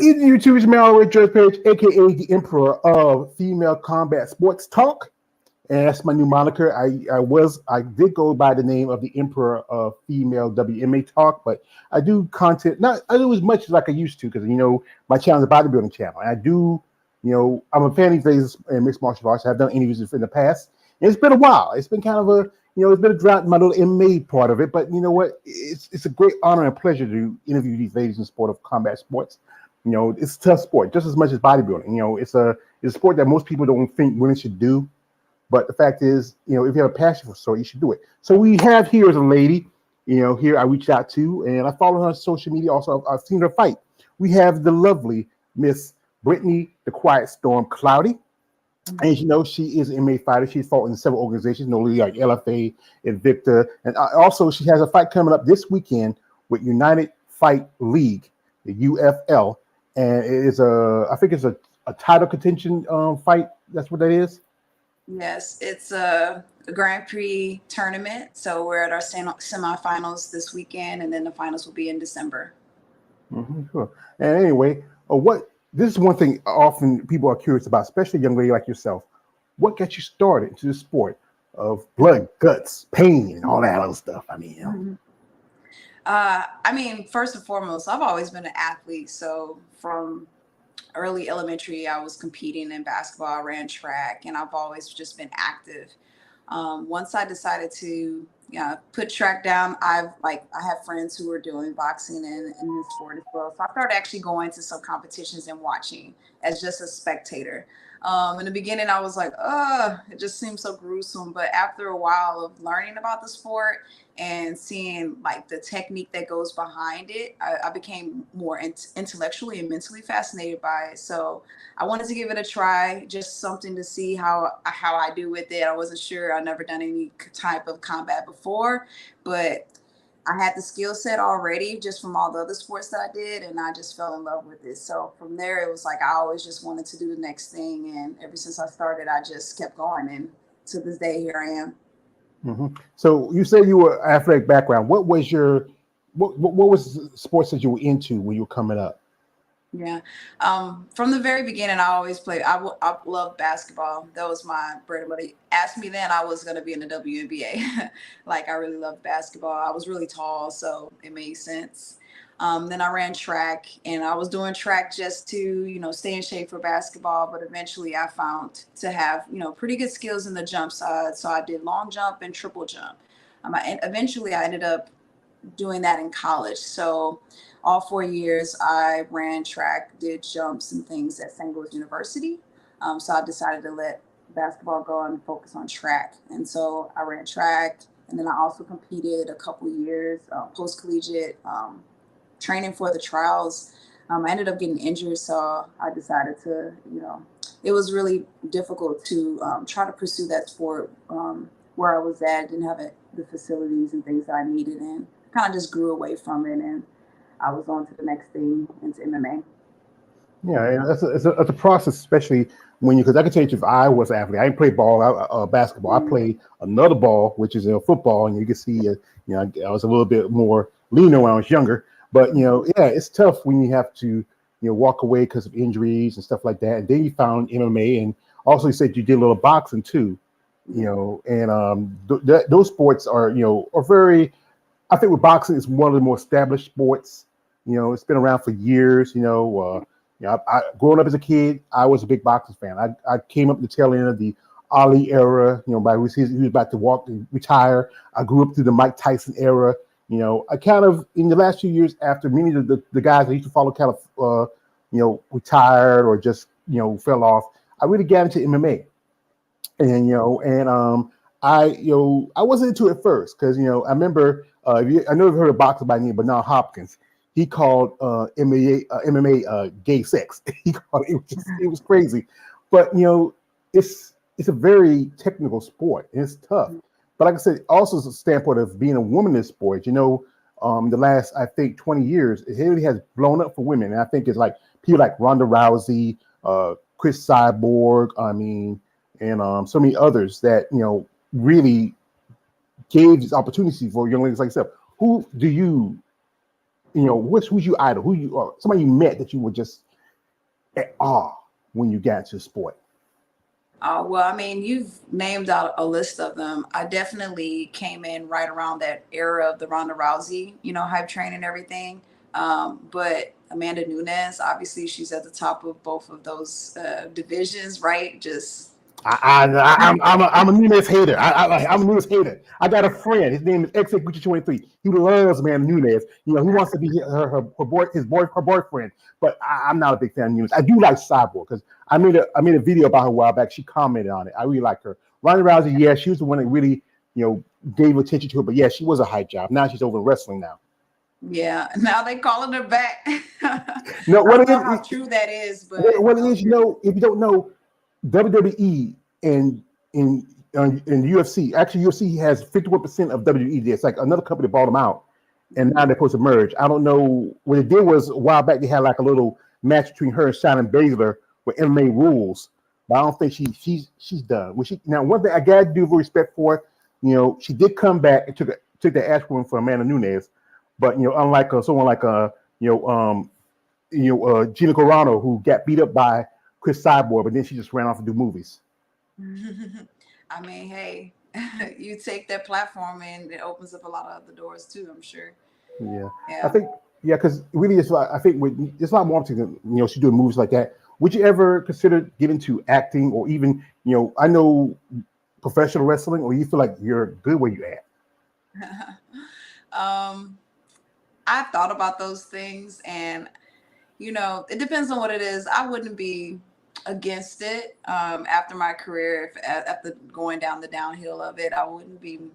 evening, YouTube. It's Mallory George Page, aka the Emperor of Female Combat Sports Talk, and that's my new moniker. I did go by the name of the Emperor of Female WMA Talk, but I do content not I do as much as like I used to because my channel is a bodybuilding channel, and I do I'm a fan of these days in mixed martial arts. I've done interviews in the past, and it's been a while. It's been kind of a it's been a drought in my little MMA part of it, but you know what? It's a great honor and pleasure to interview these ladies in sport of combat sports. It's a tough sport just as much as bodybuilding. It's a sport that most people don't think women should do. But the fact is, if you have a passion for sport, you should do it. So we have here is a lady, here I reached out to, and I follow her on social media. Also, I've seen her fight. We have the lovely Miss Brittney, the QuietStorm Cloudy. And she is an MMA fighter. She's fought in several organizations, like LFA, Invicta. And also, she has a fight coming up this weekend with United Fight League, the UFL. And it is I think it's a title contention fight. That's what that is. Yes, it's a Grand Prix tournament. So we're at our semifinals this weekend, and then the finals will be in December. Sure. And anyway, this is one thing often people are curious about, especially a young lady like yourself. What got you started into the sport of blood, guts, pain, and all that other stuff? First and foremost, I've always been an athlete. So from early elementary, I was competing in basketball, I ran track, and I've always just been active. Once I decided to put track down, I have friends who were doing boxing and the sport as well. So I started actually going to some competitions and watching as just a spectator. In the beginning, I was like, it just seems so gruesome. But after a while of learning about the sport and seeing the technique that goes behind it, I became more intellectually and mentally fascinated by it. So I wanted to give it a try, just something to see how I do with it. I wasn't sure. I'd never done any type of combat before, but I had the skill set already just from all the other sports that I did, and I just fell in love with it. So from there, it was I always just wanted to do the next thing. And ever since I started, I just kept going. And to this day, here I am. So you say you were athletic background. What was what was the sports that you were into when you were coming up? Yeah. From the very beginning, I always played. I loved basketball. That was my bread and butter. Asked me then, I was going to be in the WNBA. I really loved basketball. I was really tall, so it made sense. Then I ran track, and I was doing track just to, stay in shape for basketball. But eventually I found to have, pretty good skills in the jump side. So I did long jump and triple jump. Eventually I ended up doing that in college. So all 4 years I ran track, did jumps and things at St. Louis University. So I decided to let basketball go and focus on track. And so I ran track, and then I also competed a couple years post-collegiate, training for the trials. I ended up getting injured, so I decided to, it was really difficult to try to pursue that sport where I was at. I didn't have the facilities and things that I needed, and kind of just grew away from it, and I was on to the next thing, into MMA. Yeah, it's a process, especially because I can tell you if I was an athlete, I didn't play basketball. I played another ball, which is football, and you can see, I was a little bit more leaner when I was younger. But it's tough when you have to walk away because of injuries and stuff like that. And then you found MMA, and also you said you did a little boxing too, and those sports are are very. I think with boxing, it's one of the more established sports. It's been around for years. I growing up as a kid, I was a big boxing fan. I came up the tail end of the Ali era. He was about to walk and retire. I grew up through the Mike Tyson era. I kind of in the last few years after many of the guys I used to follow kind of retired or just fell off. I really got into MMA, and I wasn't into it first because I remember I know you've heard of boxer by the name Bernard Hopkins. He called MMA gay sex. He called it was crazy, but it's a very technical sport and it's tough. But like I said, also the standpoint of being a woman in this sport, the last I think 20 years, it really has blown up for women, and I think it's people like Ronda Rousey, Chris Cyborg, and so many others that really gave this opportunity for young ladies like yourself. Who do who's your idol? Who you are? Somebody you met that you were just at all when you got into the sport? Well, I mean, you've named out a list of them. I definitely came in right around that era of the Ronda Rousey, hype train and everything. But Amanda Nunes, obviously, she's at the top of both of those divisions, right? Just I'm a Nunes hater. I'm a Nunes hater. I got a friend. His name is XX23. He loves man Nunes. He wants to be her boyfriend. But I'm not a big fan of Nunes. I do like Cyborg because I made a video about her a while back. She commented on it. I really like her. Ronda Rousey, yeah, she was the one that really gave attention to her. But yeah, she was a hype job. Now she's over in wrestling now. yeah. Now they calling her back. No, I what don't it know how is, true that is, but what it is, if you don't know, WWE and in the UFC, actually UFC has 51% of WWE. It's like another company bought them out, and now they're supposed to merge. I don't know what it did was a while back they had like a little match between her and Shannon Baszler with MMA rules, but I don't think she's done. Now one thing I gotta do with respect for, she did come back and took the ass whooping for Amanda Nunes, but unlike someone like Gina Carano who got beat up by Chris Cyborg, but then she just ran off to do movies. I mean, hey, you take that platform and it opens up a lot of other doors too, I'm sure. Yeah, I Yeah. think because really, it's like I think it's a lot more to she's doing movies like that. Would you ever consider getting into acting or even I know professional wrestling, or you feel like you're good where you at? um, I've thought about those things, and it depends on what it is. I wouldn't be against it. After my career, if after going down the downhill of it, I would be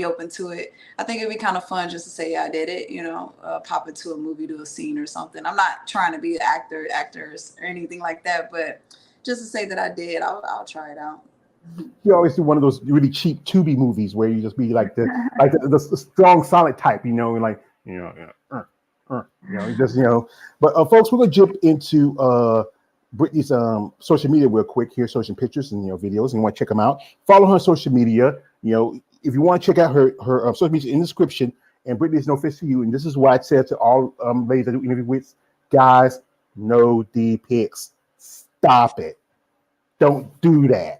open to it. I think it'd be kind of fun just to say I did it, pop into a movie, do a scene or something. I'm not trying to be an actors or anything like that, but just to say that I did, I'll try it out. You always do one of those really cheap Tubi movies where you just be like the strong solid type, and like just But folks, we're gonna jump into Brittney's social media real quick here, social pictures and videos, and you want to check them out. Follow her on social media. If you want to check out her social media in the description. And Brittney's no offense to you, and this is what I said to all ladies I do interview with, guys, no D pics. Stop it. Don't do that.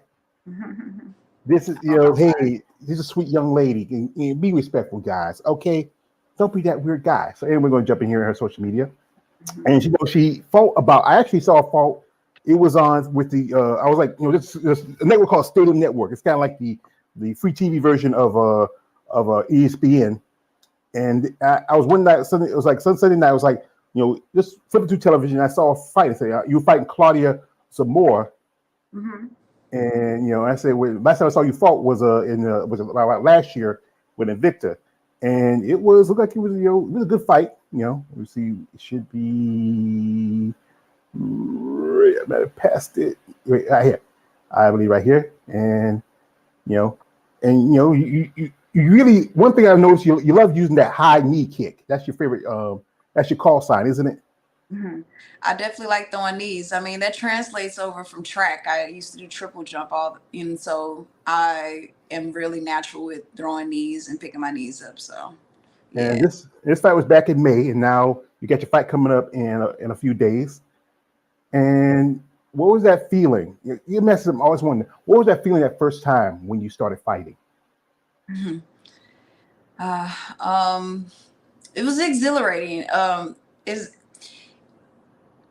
This is hey, this is a sweet young lady. And be respectful, guys. Okay, don't be that weird guy. So anyway, we're gonna jump in here in her social media, and she fought about. I actually saw a fault. It was on with the. I was like, this a network called Stadium Network. It's kind of like the free TV version of ESPN. And I was one night Sunday. It was like Sunday night. I was like, just flipping through television. I saw a fight. I said, you were fighting Claudia Zamora. Mm-hmm. And I said, last time I saw you fought was about last year with Invicta, and it looked like it was it was a good fight. We see it should be I might have passed it right here. I believe right here, and you really one thing I noticed you love using that high knee kick. That's your favorite. That's your call sign, isn't it? Mm-hmm. I definitely like throwing knees. I mean, that translates over from track. I used to do triple jump and so I am really natural with throwing knees and picking my knees up. So, And yeah. this fight was back in May, and now you got your fight coming up in a few days. And what was that feeling? You messed up. I always wonder what was that feeling that first time when you started fighting. Mm-hmm. Uh, um, it was exhilarating. Is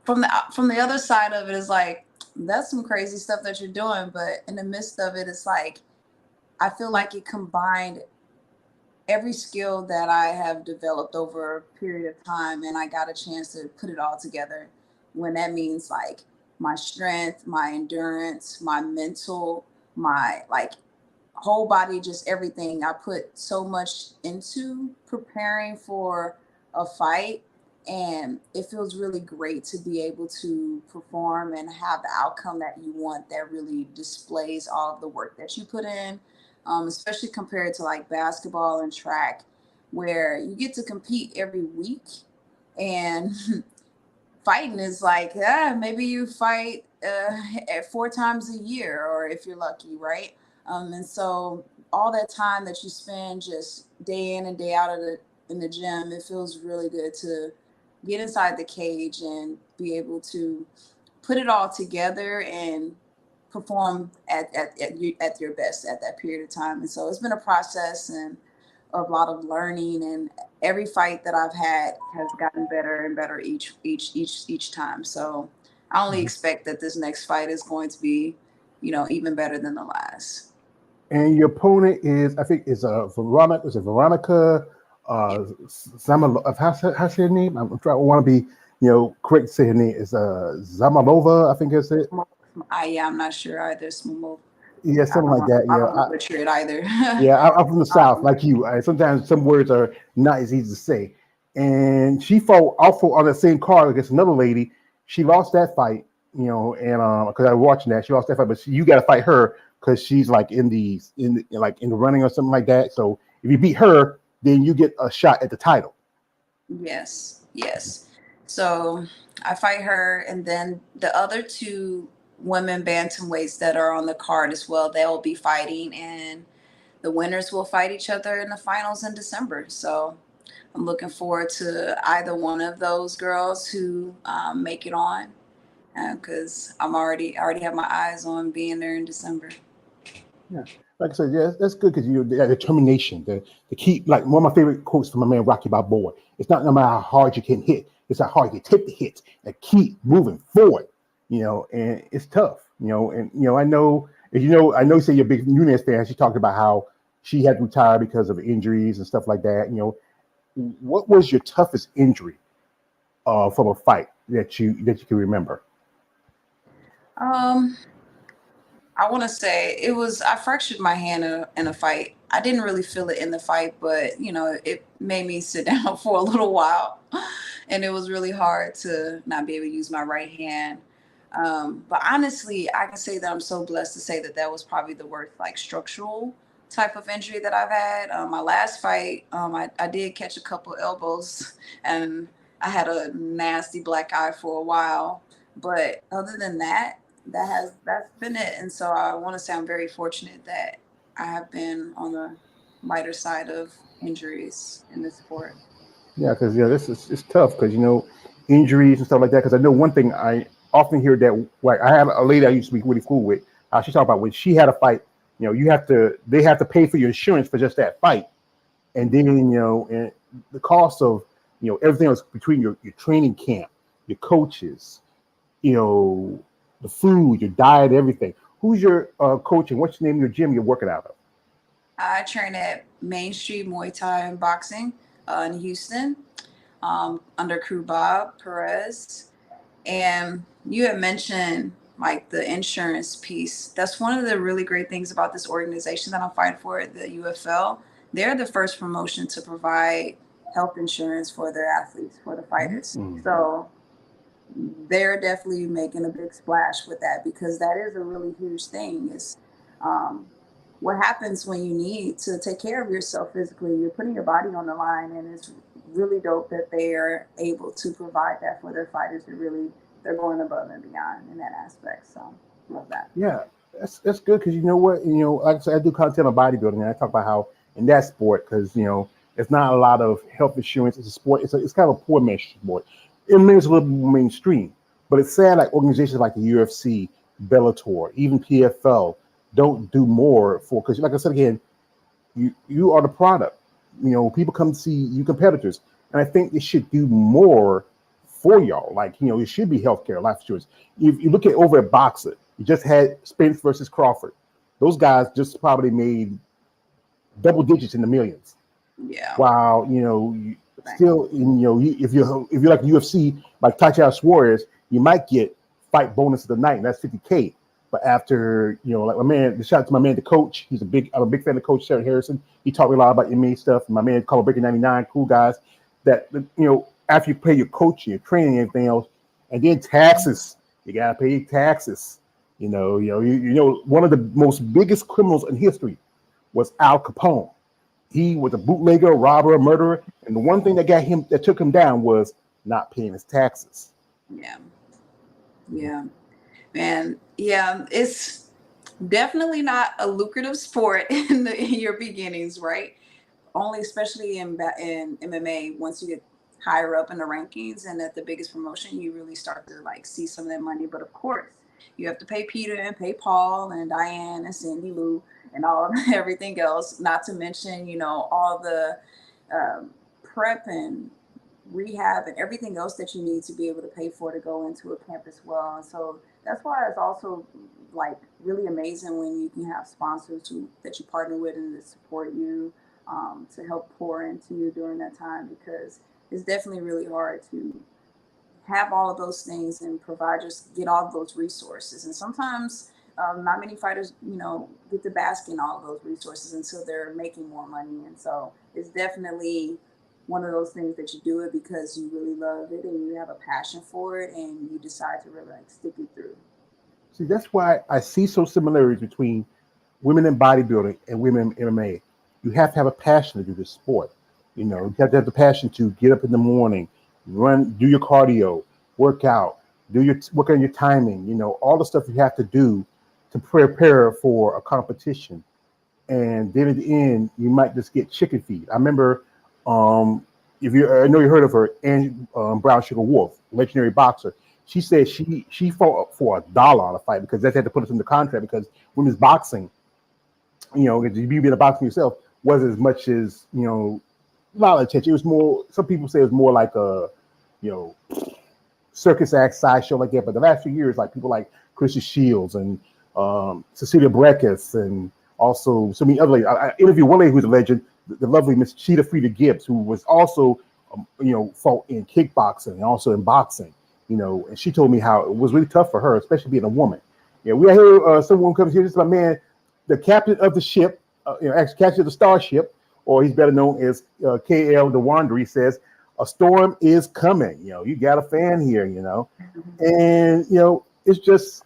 from the other side of it is like that's some crazy stuff that you're doing, but in the midst of it, it's like I feel like it combined every skill that I have developed over a period of time, and I got a chance to put it all together. When that means like my strength, my endurance, my mental, my like whole body, just everything. I put so much into preparing for a fight, and it feels really great to be able to perform and have the outcome that you want that really displays all of the work that you put in, especially compared to like basketball and track, where you get to compete every week. And fighting is like, maybe you fight at 4 times a year, or if you're lucky, right? And so all that time that you spend just day in and day out in the gym, it feels really good to get inside the cage and be able to put it all together and perform at your best at that period of time. And so it's been a process and a lot of learning, and every fight that I've had has gotten better and better each time. So I only Mhm. expect that this next fight is going to be, even better than the last. And your opponent is, I think, is Veronica. Is it Veronica? Yeah. How's her name? I'm trying. I want to be, correct to say her name is Zamalova. I think that's it. Yeah, I'm not sure either. Smooth. Yeah, something like that. I don't want to butcher it either. Yeah, I'm from the South, um, like you. Sometimes some words are not as easy to say. And she fought also on the same card against another lady. She lost that fight, and because I was watching that, she lost that fight. But you got to fight her because she's like in the running or something like that. So if you beat her, then you get a shot at the title. yes, yes. So I fight her, and then the other two women bantamweights that are on the card as well, they'll be fighting, and the winners will fight each other in the finals in December. So I'm looking forward to either one of those girls who make it on, because I already have my eyes on being there in December. Yeah, like I said, yeah, that's good because that determination, the keep. Like one of my favorite quotes from my man Rocky Balboa. It's not no matter how hard you can hit, it's how hard you take the hits and keep moving forward. And it's tough. And I know, I know. You say you're a big Nunez fan. She talked about how she had to retire because of injuries and stuff like that. What was your toughest injury from a fight that you can remember? Um, I want to say I fractured my hand in a fight. I didn't really feel it in the fight, but it made me sit down for a little while. And it was really hard to not be able to use my right hand. But honestly, I can say that I'm so blessed to say that that was probably the worst, like, structural type of injury that I've had. My last fight, I did catch a couple elbows, and I had a nasty black eye for a while. But other than that, that's been it. And so I want to say I'm very fortunate that I have been on the lighter side of injuries in this sport. Yeah, because this is it's tough because injuries and stuff like that. Because I know one thing I often hear that like I have a lady I used to be really cool with. She talked about when she had a fight. They have to pay for your insurance for just that fight, and then and the cost of everything else between your training camp, your coaches, you know the food, your diet, everything. Who's your coach and what's the name of your gym you're working out of? I train at Main Street Muay Thai and Boxing in Houston, under crew Bob Perez. And you had mentioned like the insurance piece. That's one of the really great things about this organization that I'm fighting for, the UFL. They're the first promotion to provide health insurance for their athletes, for the fighters. Mm. So they're definitely making a big splash with that, because that is a really huge thing. Is um, what happens when you need to take care of yourself physically. You're putting your body on the line, and it's really dope that they are able to provide that for their fighters. They're going above and beyond in that aspect. So love that. Yeah, that's good because you know what, like I said, I do content on bodybuilding, and I talk about how in that sport because it's not a lot of health insurance. It's a sport. It's kind of a poor man's sport. It means a little more mainstream, but it's sad like organizations like the UFC, Bellator, even PFL don't do more for because, like I said again, you are the product. People come to see you competitors, and I think they should do more for y'all. Like it should be healthcare, life insurance. If you look at over at boxing, you just had Spence versus Crawford. Those guys just probably made double digits in the millions. Yeah. While still if you're like UFC, like Tatiana Suarez, you might get fight bonus of the night, and that's 50K. But after like my man, the shout out to my man, the coach. I'm a big fan of Coach Sarah Harrison. He taught me a lot about MMA stuff. And my man, called Breaker 99, cool guys. That after you pay your coaching, your training, and everything else, and then taxes, you gotta pay taxes. One of the most biggest criminals in history was Al Capone. He was a bootlegger, a robber, a murderer, and the one thing that took him down was not paying his taxes. Yeah. Yeah. Man. Yeah. It's definitely not a lucrative sport in your beginnings, right? Only especially in MMA, once you get higher up in the rankings and at the biggest promotion, you really start to like see some of that money. But of course, you have to pay Peter and pay Paul and Diane and Cindy Lou and all everything else. Not to mention, you know, all the prep and rehab and everything else that you need to be able to pay for to go into a camp as well. And so that's why it's also like really amazing when you can have sponsors that you partner with and that support you, to help pour into you during that time, because it's definitely really hard to have all of those things and get all of those resources. And sometimes not many fighters, you know, get to bask in all of those resources until they're making more money. And so it's definitely one of those things that you do it because you really love it and you have a passion for it and you decide to really like stick it through. See, that's why I see so similarities between women in bodybuilding and women in MMA. You have to have a passion to do this sport. You know, you have to have the passion to get up in the morning, run, do your cardio, work out, work on your timing, you know, all the stuff you have to do to prepare for a competition. And then at the end, you might just get chicken feed. I remember, I know you heard of her, Angie Brown Sugar Wolf, legendary boxer. She said she fought for $1 on a fight because they had to put us in the contract because women's boxing, you know, you being a boxer yourself, wasn't as much as, you know, a lot of attention. It was more, some people say it was more like a, you know, circus act sideshow like that. But the last few years, like people like Chrissy Shields and Cecilia Brækhus and also so many other ladies. I interviewed one lady who's a legend, the lovely Miss Cheetah Frida Gibbs, who was also, you know, fought in kickboxing and also in boxing, you know, and she told me how it was really tough for her, especially being a woman. Yeah, we hear someone comes here, this is my man, the captain of the ship, you know, actually captain of the starship, or he's better known as KL the Wanderer. He says, a storm is coming. You know, you got a fan here, you know, and, you know, it's just,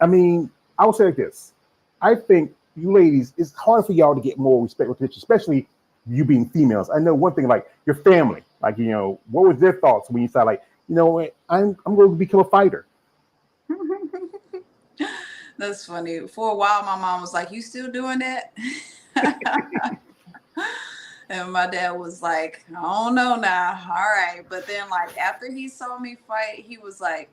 I mean, I will say like this. I think you ladies, it's hard for y'all to get more respect with this, especially you being females. I know one thing, like your family, like, you know, what was their thoughts when you started, like, you know what, I'm going to become a fighter? That's funny. For a while, my mom was like, "You still doing that?" And my dad was like, "I don't know now. All right." But then, like, after he saw me fight, he was like,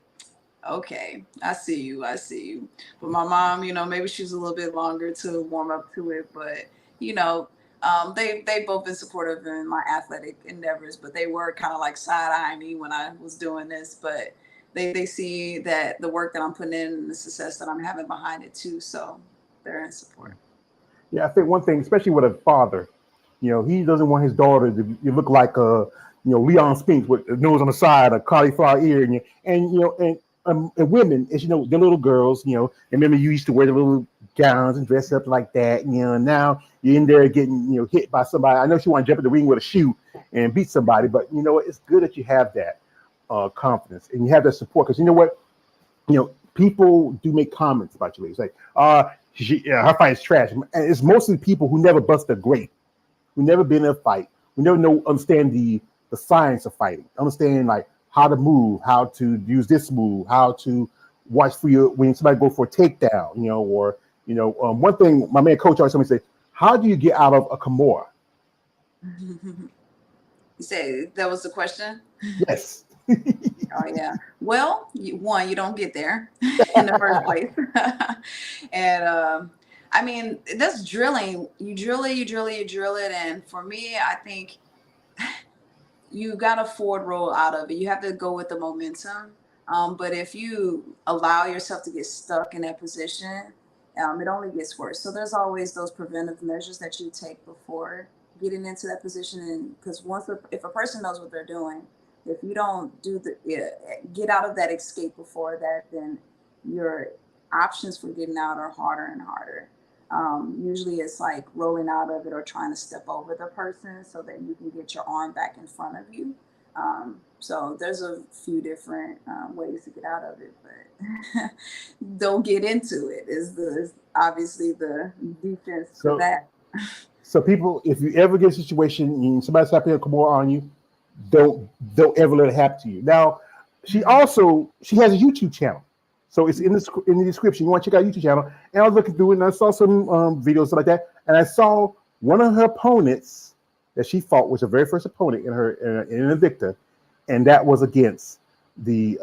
"Okay, I see you. I see you." But my mom, you know, maybe she was a little bit longer to warm up to it. But, you know, they both been supportive in my athletic endeavors, but they were kind of like side-eyeing me when I was doing this. But they see that the work that I'm putting in and the success that I'm having behind it too. So they're in support. Yeah, I think one thing, especially with a father, you know, he doesn't want his daughter to look like you know, Leon Spinks with the nose on the side, a cauliflower ear, and you know, and women, as you know, the little girls, you know, and remember you used to wear the little gowns and dress up like that, you know, and now you're in there getting, you know, hit by somebody. I know she want to jump in the ring with a shoe and beat somebody, but you know what? It's good that you have that confidence and you have that support, because you know what, you know, people do make comments about you ladies, like, her fight is trash, and it's mostly people who never bust a grape, who never been in a fight, who never understand the science of fighting, understand like how to move, how to use this move, how to watch for you when somebody go for a takedown, you know, or you know, one thing my man coach always told me, say, how do you get out of a Kimura? You say that was the question? Yes. Oh yeah. Well, you don't get there in the first place, and I mean that's drilling. You drill it, you drill it, you drill it, and for me, I think you got to forward roll out of it. You have to go with the momentum. But if you allow yourself to get stuck in that position, it only gets worse. So there's always those preventive measures that you take before getting into that position. And because if a person knows what they're doing, if you don't get out of that escape before that, then your options for getting out are harder and harder. Usually it's like rolling out of it or trying to step over the person so that you can get your arm back in front of you. So there's a few different ways to get out of it, but don't get into it is obviously the defense for that. So people, if you ever get a situation and somebody's happy to come on you, don't ever let it happen to you. Now, she has a YouTube channel. So it's in the description. You want to check out YouTube channel. And I was looking through it and I saw some videos like that. And I saw one of her opponents that she fought was her very first opponent in Invicta. and that was against the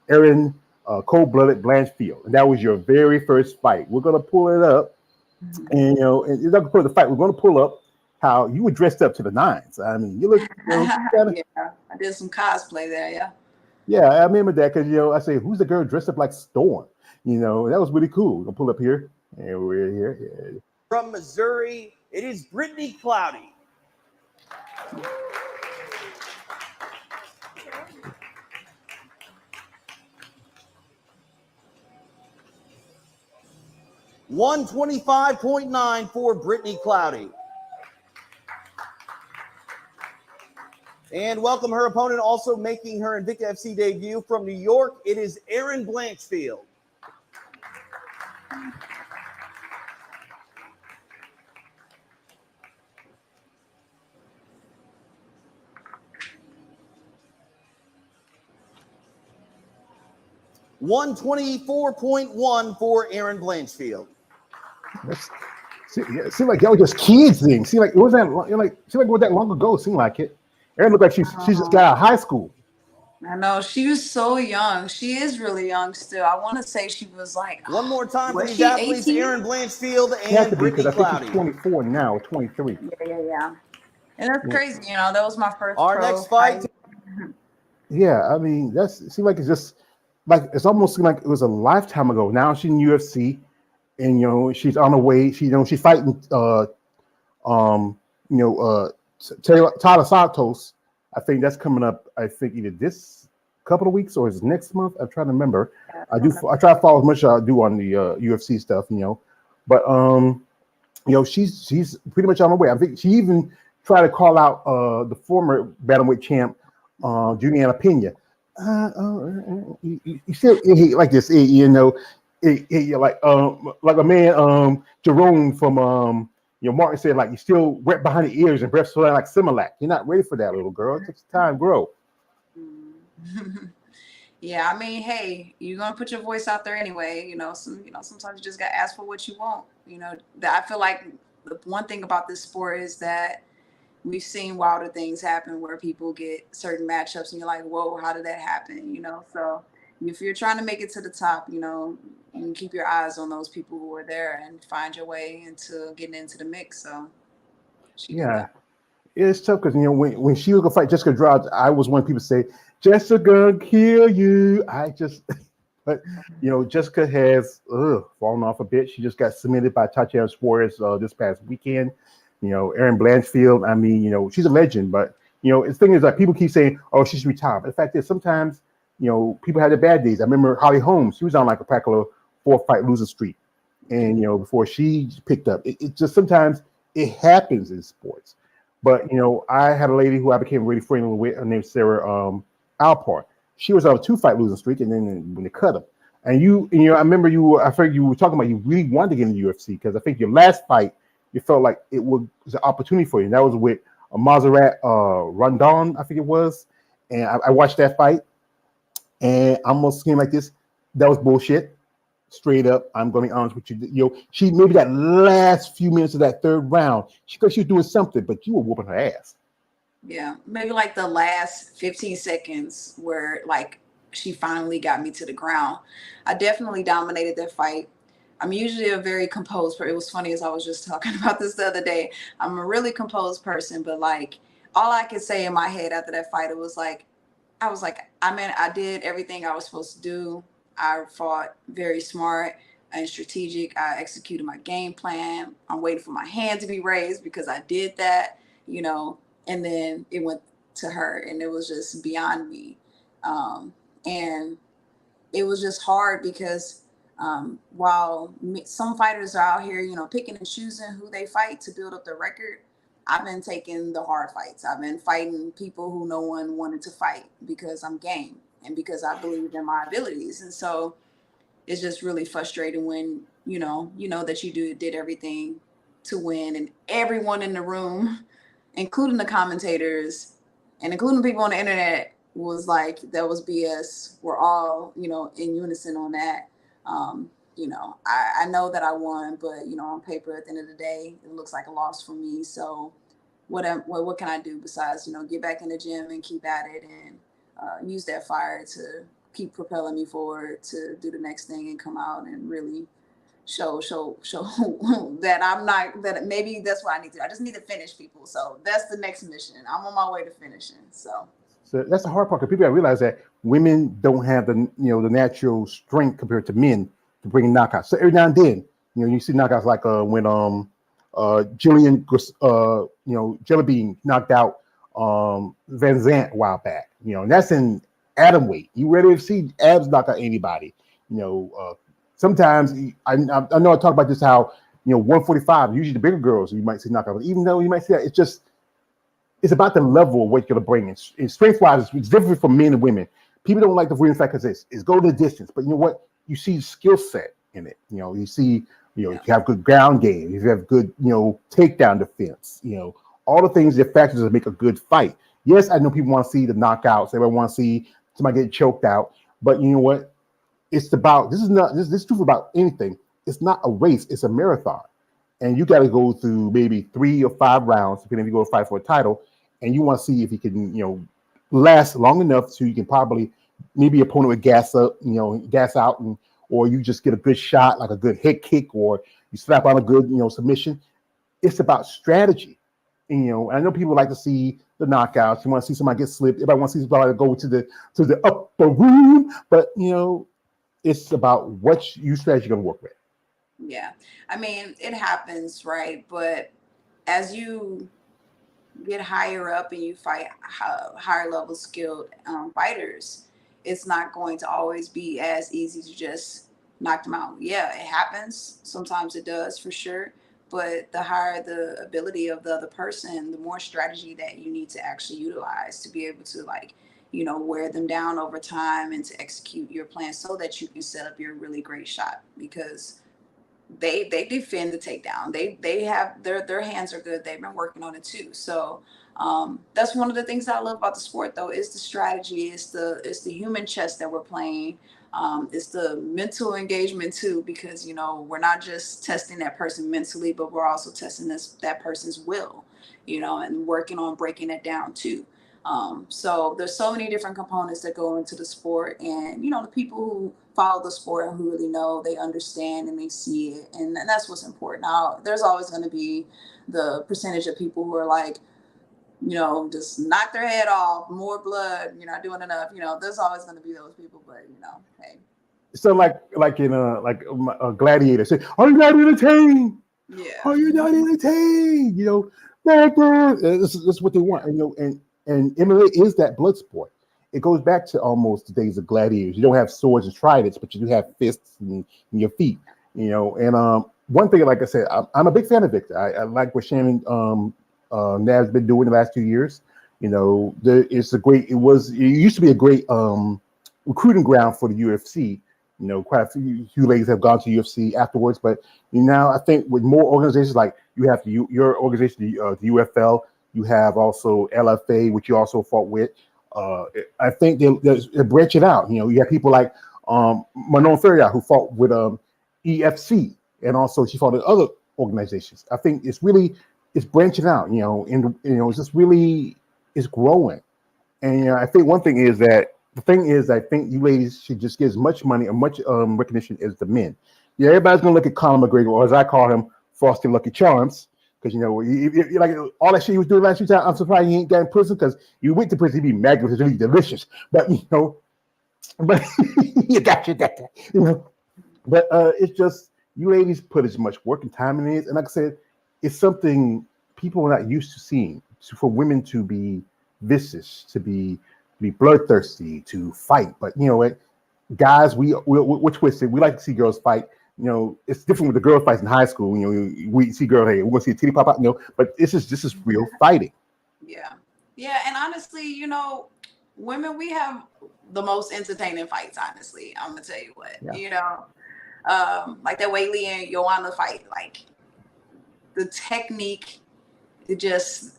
Aaron Cold-Blooded Blanchfield, and that was your very first fight. We're gonna pull it up, and and you're not gonna pull the fight. We're gonna pull up how you were dressed up to the nines. I mean, you look, kind of. Yeah, I did some cosplay there. Yeah. Yeah, I remember that because I say, who's the girl dressed up like Storm? That was really cool. We'll pull up here, and we're here. Yeah. From Missouri, it is Brittney Cloudy. $125.9 for Brittney Cloudy. And welcome her opponent, also making her Invicta FC debut from New York. It is Erin Blanchfield. $124.1 for Erin Blanchfield. It seemed like y'all were just kids then. Seemed like it wasn't seemed like it was that long ago. It seemed like it. Erin looked like she just got out of high school. I know, she was so young. She is really young still. I want to say she was like, one more time for was these she athletes, 18? Erin Blanchfield She had and to be because Brittney I think Cloudy. she's 24 now, or 23. Yeah. And that's crazy. That was my first Our pro next fight. Yeah, I mean, it seemed like it's just like it's almost seemed like it was a lifetime ago. Now she's in UFC, and she's on her way. She's fighting Tyler Santos. I think that's coming up. I think either this couple of weeks or is next month. I'm trying to remember. I try to follow as much as I do on the UFC stuff. But she's pretty much on her way. I think she even tried to call out the former bantamweight champ, Juliana Pena. You still like this, like a man, Jerome from Martin said, like, you're still wet behind the ears and breath sweating like Similac. You're not ready for that, little girl. It takes time to grow. Yeah, I mean, hey, you're gonna put your voice out there anyway. Sometimes you just got to ask for what you want. That I feel like the one thing about this sport is that we've seen wilder things happen where people get certain matchups and you're like, whoa, how did that happen? So if you're trying to make it to the top, you can keep your eyes on those people who are there and find your way into getting into the mix. So yeah, it's tough because when she was gonna fight Jessica Andrade, I was one of the people say Jessica gonna kill you. But Jessica has fallen off a bit. She just got submitted by Tatiana Suarez this past weekend. Erin Blanchfield. I mean, she's a legend, but the thing is that people keep saying, "Oh, she's retired." But the fact is, sometimes people have their bad days. I remember Holly Holmes. She was on like a particular 4-fight losing streak, and before she picked up, it just sometimes it happens in sports. But I had a lady who I became really friendly with, named Sarah Alpart. She was on a 2-fight losing streak, and then when they cut her, and I remember I figured you were talking about you really wanted to get in the UFC because I think your last fight you felt like it was an opportunity for you. And that was with Mazerat Rondon, I think it was, and I watched that fight, and I almost came like this. That was bullshit. Straight up, I'm going to be honest with you. She maybe that last few minutes of that third round, she thought she was doing something, but you were whooping her ass. Yeah, maybe like the last 15 seconds where like she finally got me to the ground. I definitely dominated that fight. I'm usually a very composed person. It was funny as I was just talking about this the other day. I'm a really composed person, but like all I could say in my head after that fight, it was like, I did everything I was supposed to do. I fought very smart and strategic. I executed my game plan. I'm waiting for my hand to be raised because I did that, and then it went to her and it was just beyond me. And it was just hard because while some fighters are out here, picking and choosing who they fight to build up their record, I've been taking the hard fights. I've been fighting people who no one wanted to fight because I'm game and because I believe in my abilities. And so it's just really frustrating when, that you did everything to win and everyone in the room, including the commentators and including people on the internet, was like, that was BS. We're all, in unison on that. I know that I won, but on paper, at the end of the day, it looks like a loss for me. So what can I do besides get back in the gym and keep at it and use that fire to keep propelling me forward to do the next thing and come out and really show that I'm not, that maybe that's what I need to do. I just need to finish people. So that's the next mission. I'm on my way to finishing. So that's the hard part, because people gotta realize that women don't have the natural strength compared to men to bring knockouts. So every now and then, you see knockouts like when Jillian Jellybean knocked out Van Zant a while back. And that's in atom weight. You rarely see abs knock out anybody. Sometimes I know I talk about this how 145 usually the bigger girls you might see knock out. But even though you might see that, it's about the level of what you're gonna bring. And strength wise, it's different for men and women. People don't like the women's fact because it's go the distance, but you know what? You see skill set in it. You see, you have good ground game, you have good, takedown defense, all the things that factors that make a good fight. Yes, I know people want to see the knockouts, everyone want to see somebody get choked out, but you know what? It's about this is truth about anything. It's not a race, it's a marathon. And you got to go through maybe 3 or 5 rounds, depending if you go to fight for a title, and you want to see if you can, last long enough so you can probably maybe opponent would gas up, gas out, or you just get a good shot, like a good head kick, or you slap on a good, submission. It's about strategy. And, I know people like to see the knockouts. You want to see somebody get slipped. Everybody wants to see somebody go to the upper room, but it's about what strategy you're gonna work with. yeah, I mean, it happens, right? But as you get higher up and you fight higher level skilled fighters, it's not going to always be as easy to just knock them out. Yeah, it happens. Sometimes it does for sure. But the higher the ability of the other person, the more strategy that you need to actually utilize to be able to wear them down over time and to execute your plan so that you can set up your really great shot, because they defend the takedown. They have their hands are good. They've been working on it too. So that's one of the things that I love about the sport, though, is the strategy. It's the human chess that we're playing. It's the mental engagement too, because we're not just testing that person mentally, but we're also testing that person's will, and working on breaking it down too. So there's so many different components that go into the sport, and the people who follow the sport and who really know, they understand and they see it, and that's what's important. Now, there's always going to be the percentage of people who are like, just knock their head off, more blood, you're not doing enough. There's always going to be those people, but hey. So like in a gladiator, say, "Are you not entertained? Yeah. Are you not entertained?" That's what they want. And MMA is that blood sport. It goes back to almost the days of gladiators. You don't have swords and tridents, but you do have fists and your feet. And one thing, like I said, I'm a big fan of Victor. I like what Shannon Nab's been doing the last 2 years. It used to be a great recruiting ground for the UFC. Quite a few ladies have gone to UFC afterwards, but now I think with more organizations, like you have your organization, the UFL, you have also LFA, which you also fought with. I think they're branching out. You have people like Manon Ferrier, who fought with EFC, and also she fought in other organizations. I think it's branching out. It's just really, it's growing. And I think one thing is that I think you ladies should just get as much money or much recognition as the men. Yeah, everybody's gonna look at Conor McGregor, or as I call him, Frosty Lucky Charms, because like all that shit he was doing last 2 times. I'm surprised he ain't got in prison, because you went to prison, he'd be magnificent, really delicious. But but you got that. But it's just, you ladies put as much work and time in it, and like I said, it's something people are not used to seeing. So for women to be vicious, to be bloodthirsty, to fight. But what, guys, we're twisted. We like to see girls fight. It's different with the girl fights in high school. We see girl, hey, we're gonna see a titty pop out. But this is real fighting. Yeah, and honestly, women, we have the most entertaining fights. Honestly, I'm gonna tell you what. Like that Whaley and Joanna fight, like the technique, it just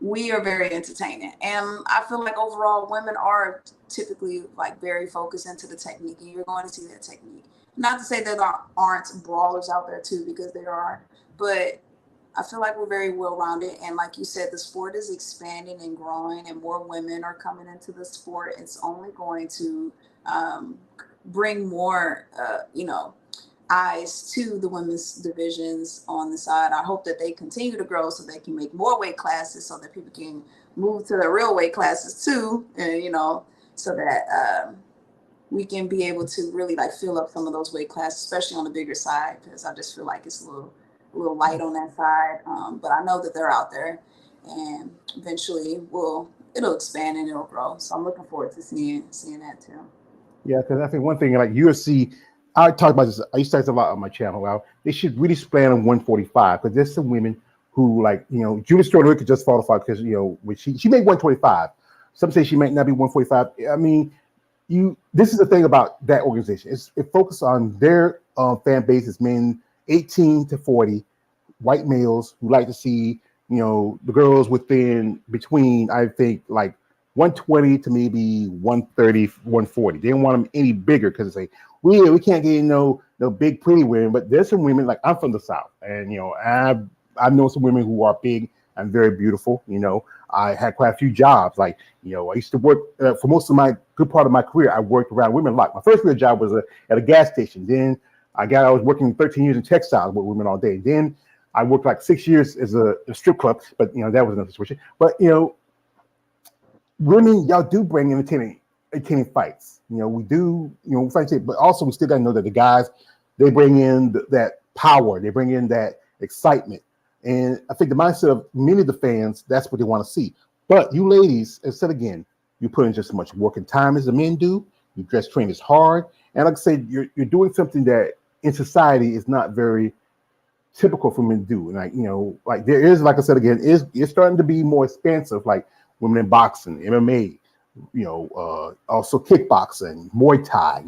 we are very entertaining, and I feel like overall women are typically like very focused into the technique, and you're going to see that technique. Not to say that there aren't brawlers out there too, because there are, but I feel like we're very well-rounded, and like you said, the sport is expanding and growing, and more women are coming into the sport. It's only going to um, bring more, eyes to the women's divisions on the side. I hope that they continue to grow so they can make more weight classes, so that people can move to the real weight classes too, and so that we can be able to really like fill up some of those weight classes, especially on the bigger side, because I just feel like it's a little light on that side. But I know that they're out there, and eventually it'll expand and it'll grow. So I'm looking forward to seeing that too. Yeah, because I think one thing like UFC, I talk about this. I used to talk a lot on my channel. Well, they should really plan on 145 because there's some women who like Judith Stewart could just qualify because when she made 125. Some say she might not be 145. I mean, this is the thing about that organization. It focuses on their fan base is men 18 to 40, white males who like to see the girls between I think like 120 to maybe 130, 140. They don't want them any bigger because they say we can't get no big pretty women. But there's some women like I'm from the South, and I've known some women who are big and very beautiful. I had quite a few jobs. Like I used to work for most of my good part of my career. I worked around women a lot. My first real job was at a gas station. Then I was working 13 years in textiles with women all day. Then I worked like 6 years as a strip club, but that was another situation. But women, y'all do bring entertaining fights. We do, but also we still gotta know that the guys, they bring in that power, they bring in that excitement. And I think the mindset of many of the fans, that's what they want to see. But you ladies, instead again, you put in just as much work and time as the men do. You dress train as hard. And like I said, you're doing something that in society is not very typical for men to do. And like there is, like I said again, it's starting to be more expansive, like women in boxing, MMA, also kickboxing, Muay Thai,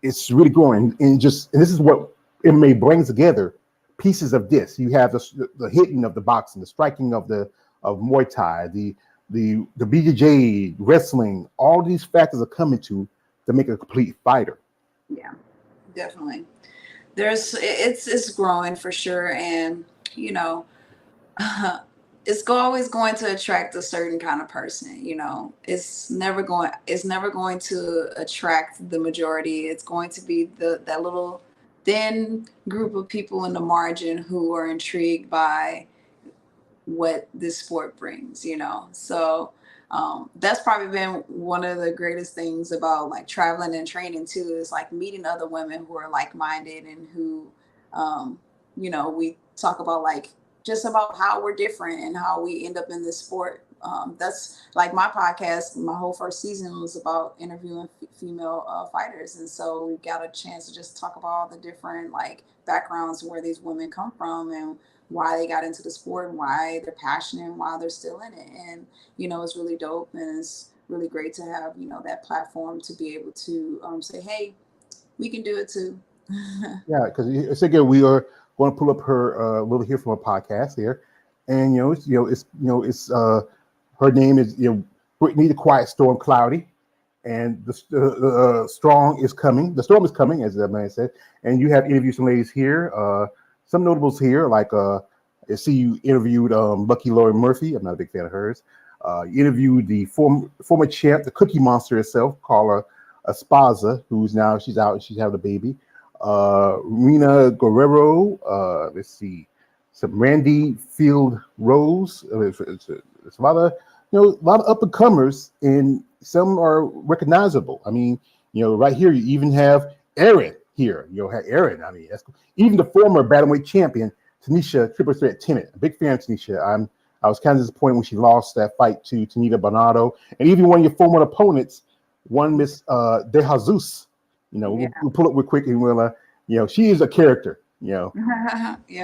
it's really growing. And this is what MMA brings together pieces of this. You have the hitting of the boxing, the striking of Muay Thai, the BJJ, wrestling, all these factors are coming to make a complete fighter. Yeah, definitely. It's growing for sure, and it's always going to attract a certain kind of person. It's never going to attract the majority. It's going to be that little thin group of people in the margin who are intrigued by what this sport brings. So that's probably been one of the greatest things about like traveling and training too, is like meeting other women who are like-minded and who we talk about like just about how we're different and how we end up in this sport. That's like my podcast. My whole first season was about interviewing female fighters, and so we got a chance to just talk about all the different like backgrounds where these women come from and why they got into the sport and why they're passionate and why they're still in it. And it's really dope, and it's really great to have that platform to be able to say, hey, we can do it too. Yeah, because again, we are going to pull up her little here from a podcast here, and it's her name is Brittney, the QuietStorm Cloudy, and the strong is coming. The storm is coming, as that man said. And you have interviewed some ladies here, some notables here, like I see you interviewed Lucky Laurie Murphy. I'm not a big fan of hers. You interviewed the former champ, the Cookie Monster herself, Carla Esparza, who's now she's out and she's having a baby. Rena Guerrero. Let's see, some Randy Field Rose. It's a lot of a lot of up and comers, and some are recognizable. I mean, right here you even have Aaron here. Have Aaron. I mean, that's cool. Even the former bantamweight champion Tanisha Triple Threat Tennant. A big fan of Tanisha. I was kind of disappointed when she lost that fight to Tanita Bernardo, and even one of your former opponents, one Miss De Jesus. We'll pull up real quick and we'll, she is a character. Yeah,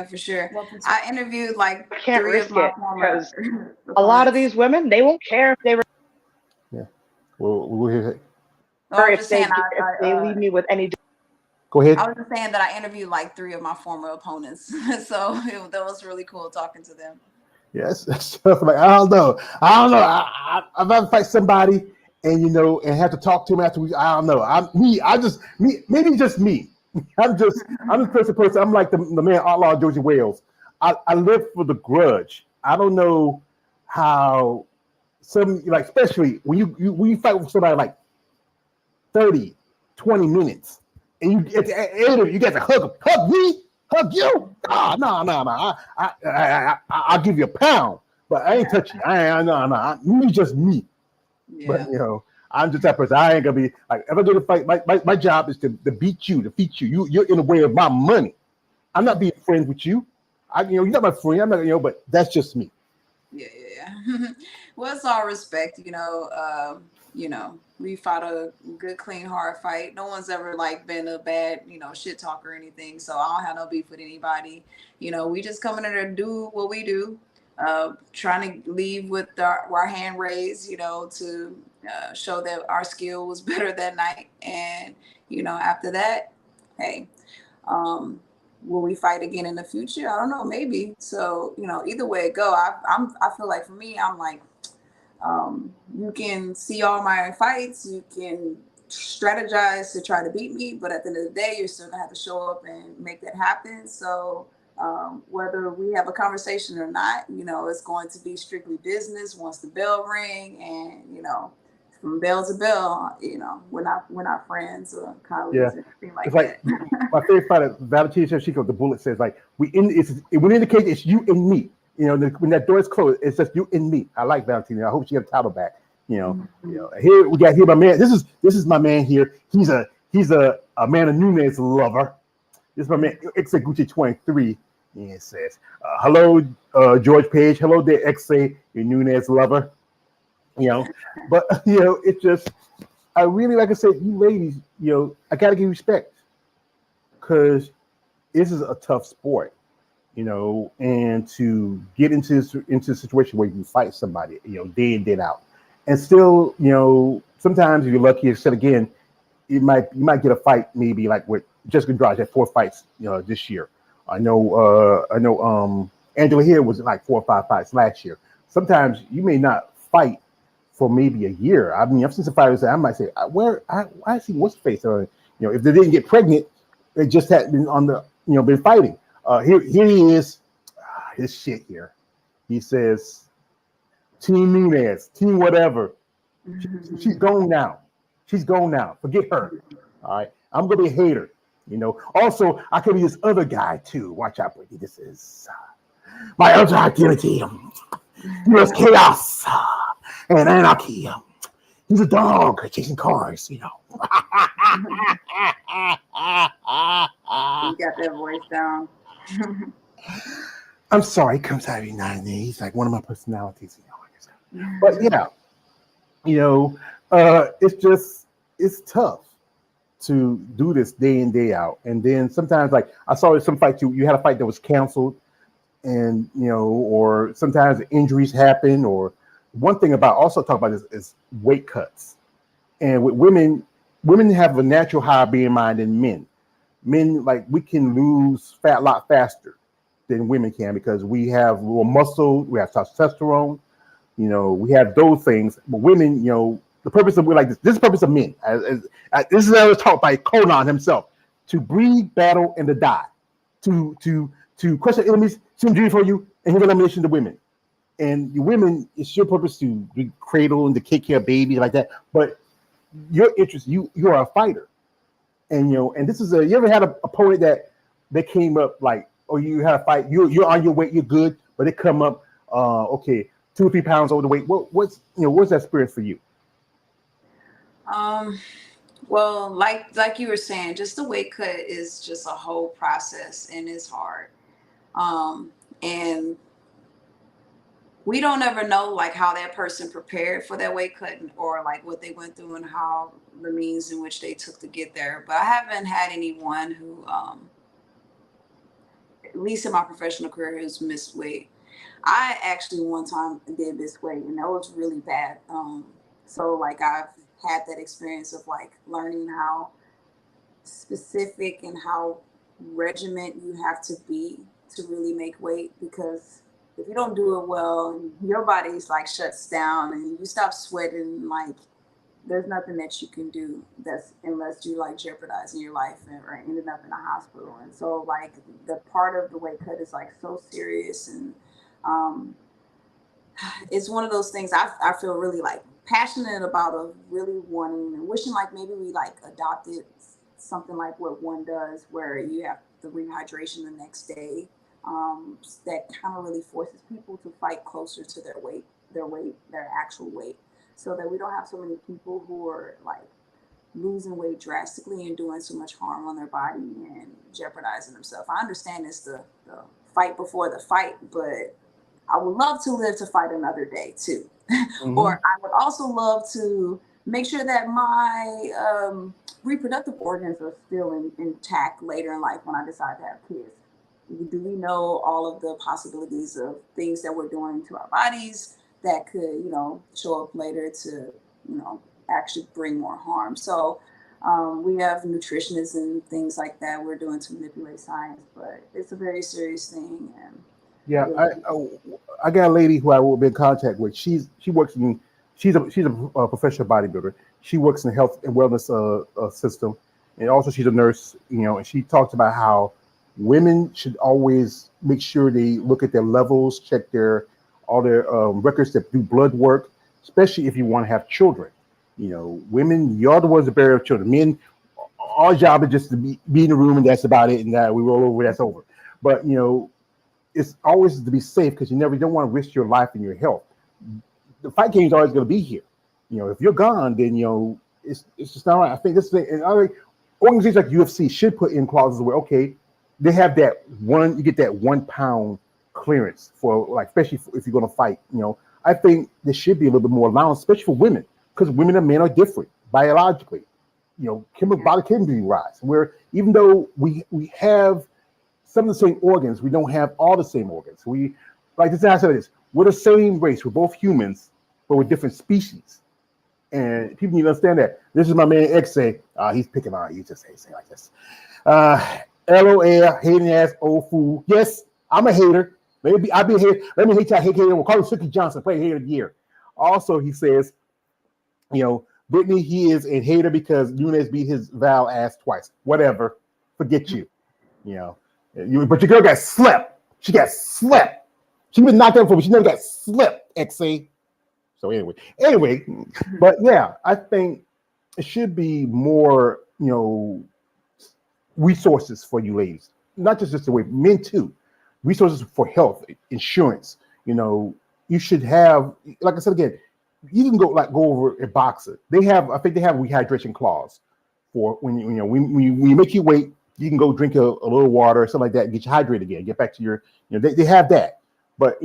for sure. I interviewed like I can't risk it because a lot of these women, they won't care if they were. Yeah, we'll hear. Or if they leave me with any. Go ahead. I was just saying that I interviewed like 3 of my former opponents, so that was really cool talking to them. Yes, stuff like I don't know. I'm about to fight somebody, and and have to talk to him after I don't know. Maybe just me. I'm just the person. I'm like the man Outlaw Georgie Wales. I live for the grudge. I don't know how some, like, especially when you fight with somebody like 30, 20 minutes, and you at the end of it, you got to hug me, hug you. No. I'll give you a pound, but I ain't touching you. No. Me just me. Yeah. But I'm just that person. I ain't gonna be like, if I go to fight, my job is to beat you, to defeat you. You're in the way of my money. I'm not being friends with you. You're not my friend. I'm not, but that's just me. Yeah. Well, it's all respect, we fought a good, clean, hard fight. No one's ever like been a bad, shit talk or anything. So I don't have no beef with anybody. We just coming in there to do what we do. Trying to leave with our hand raised, to show that our skill was better that night. And, after that, hey, will we fight again in the future? I don't know, maybe. So, either way it go, I feel like for me, I'm like, you can see all my fights, you can strategize to try to beat me, but at the end of the day, you're still gonna have to show up and make that happen. So whether we have a conversation or not, it's going to be strictly business once the bell ring, and from bell to bell, we're not friends or colleagues or anything like it's that. Like my favorite fighter, Valentina Shevchenko, the bullet says, like, it would indicate it's you and me. When that door is closed, it's just you and me. I like Valentina. I hope she gets the title back. Here we got my man. This is my man here. He's a man of Nunes lover. This is my man Exegucci 23. And it says, hello, George Page. Hello there, Exe, your Nunes lover. But it's just, I really, like I said, you ladies, I gotta give you respect, because this is a tough sport, and to get into a situation where you fight somebody, day in, day out, and still, sometimes if you're lucky, instead again, you might get a fight, maybe like with Jessica Andrade had 4 fights, this year. I know Angela Hill was like 4 or 5 fights last year. Sometimes you may not fight for maybe a year. I mean, I've seen some fighters that I might say, I see what's face, or if they didn't get pregnant, they just had been on the been fighting. Here he is, his shit here. He says, Team Nunes, Team whatever. She's gone now. She's gone now. Forget her. All right, I'm gonna be a hater. Also, I could be this other guy too. Watch out, Brittney. This is my other identity. There's chaos and anarchy. He's a dog chasing cars. You got that voice down. I'm sorry, it comes out every now and then. He's like one of my personalities. But it's tough to do this day in, day out. And then sometimes, like, I saw some fights, you had a fight that was canceled, and or sometimes injuries happen. Or one thing about also talk about is weight cuts. And with women have a natural higher being mind than men. Men, like, we can lose fat a lot faster than women can, because we have more muscle, we have testosterone, we have those things. But women, the purpose of, like, this is the purpose of men. This is what was taught by Conan himself: to breed, battle, and to die. To crush the enemies, send dream for you, and give elimination to women. And the women, it's your purpose to be cradle and to take care of babies like that. But your interest, you are a fighter, and and this is you ever had an opponent that came up, like, or you had a fight, you're on your weight, you're good, but they come up, okay, 2 or 3 pounds overweight. What's that experience for you? Well, like you were saying, just the weight cut is just a whole process, and it's hard. And we don't ever know, like, how that person prepared for that weight cut, or like what they went through and how the means in which they took to get there. But I haven't had anyone who, at least in my professional career, who's missed weight. I actually one time did miss weight, and that was really bad. So like, I've had that experience of like learning how specific and how regiment you have to be to really make weight, because if you don't do it well, your body's like shuts down and you stop sweating like there's nothing that you can do that's unless you like jeopardizing your life or ending up in a hospital. And so like the part of the weight cut is like so serious, and um, it's one of those things I feel really like passionate about, of really wanting and wishing like maybe we like adopted something like what one does where you have the rehydration the next day, that kind of really forces people to fight closer to their actual weight, so that we don't have so many people who are like losing weight drastically and doing so much harm on their body and jeopardizing themselves. I understand it's the fight before the fight, but I would love to live to fight another day too. Mm-hmm. Or I would also love to make sure that my reproductive organs are still intact later in life when I decide to have kids. Do we know all of the possibilities of things that we're doing to our bodies that could, show up later to, actually bring more harm? So we have nutritionists and things like that we're doing to manipulate science, but it's a very serious thing. And yeah, I got a lady who I will be in contact with. She's a professional bodybuilder. She works in the health and wellness system, and also she's a nurse. And she talks about how women should always make sure they look at their levels, check all their records, that do blood work, especially if you want to have children. Women, you're the ones that bear children. Men, our job is just to be in the room, and that's about it. And we roll over, that's over. But it's always to be safe, because you don't want to risk your life and your health. The fight game is always going to be here. If you're gone, then it's just not right. I think this thing, and other organizations like UFC should put in clauses where, okay, they have you get that 1 pound clearance for, like, especially if you're going to fight. I think there should be a little bit more allowance, especially for women, because women and men are different biologically. Body can be rise, where even though we have some of the same organs, we don't have all the same organs. Like this, I said this, we're the same race. We're both humans, but we're different species. And people need to understand that. This is my man X say, he's picking on you, just say like this. LOL, hating ass old fool. Yes, I'm a hater. Maybe I'll be a hater. Let me hate you. I hate hater. We'll call him Suki Johnson, play hater of the year. Also, he says, Brittney, he is a hater because Nunes beat his Val ass twice. Whatever. Forget you. But your girl got slept. She got slept. She been knocked out before, but she never got slept, XA. So anyway, but yeah, I think it should be more, resources for you ladies, not just the way, men too. Resources for health, insurance. You should have, like I said again, you can go over a boxer. I think they have rehydration clause for when you make your weight, you can go drink a little water or something like that and get you hydrated again, get back to your, they have that. But,